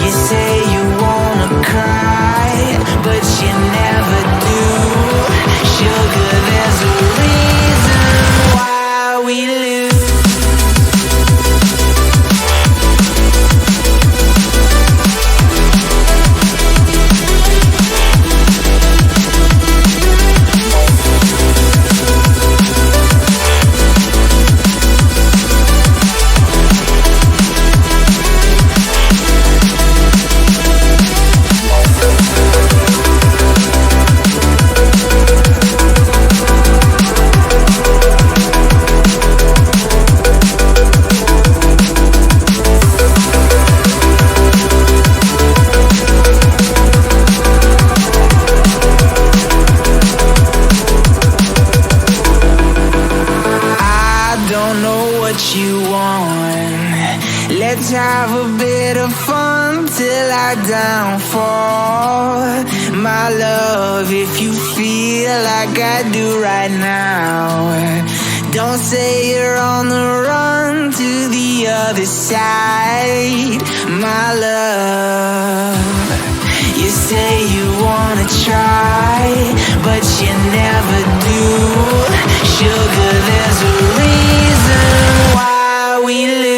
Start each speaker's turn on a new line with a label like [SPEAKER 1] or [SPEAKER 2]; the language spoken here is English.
[SPEAKER 1] You say you wanna cry, but you never do. Sugar, there's a reason why we lose. You want. Let's have a bit of fun till I downfall. My love, if you feel like I do right now, don't say you're on the run to the other side. My love, you say you wanna try, but you never do. Sugar, there's a reason why we live.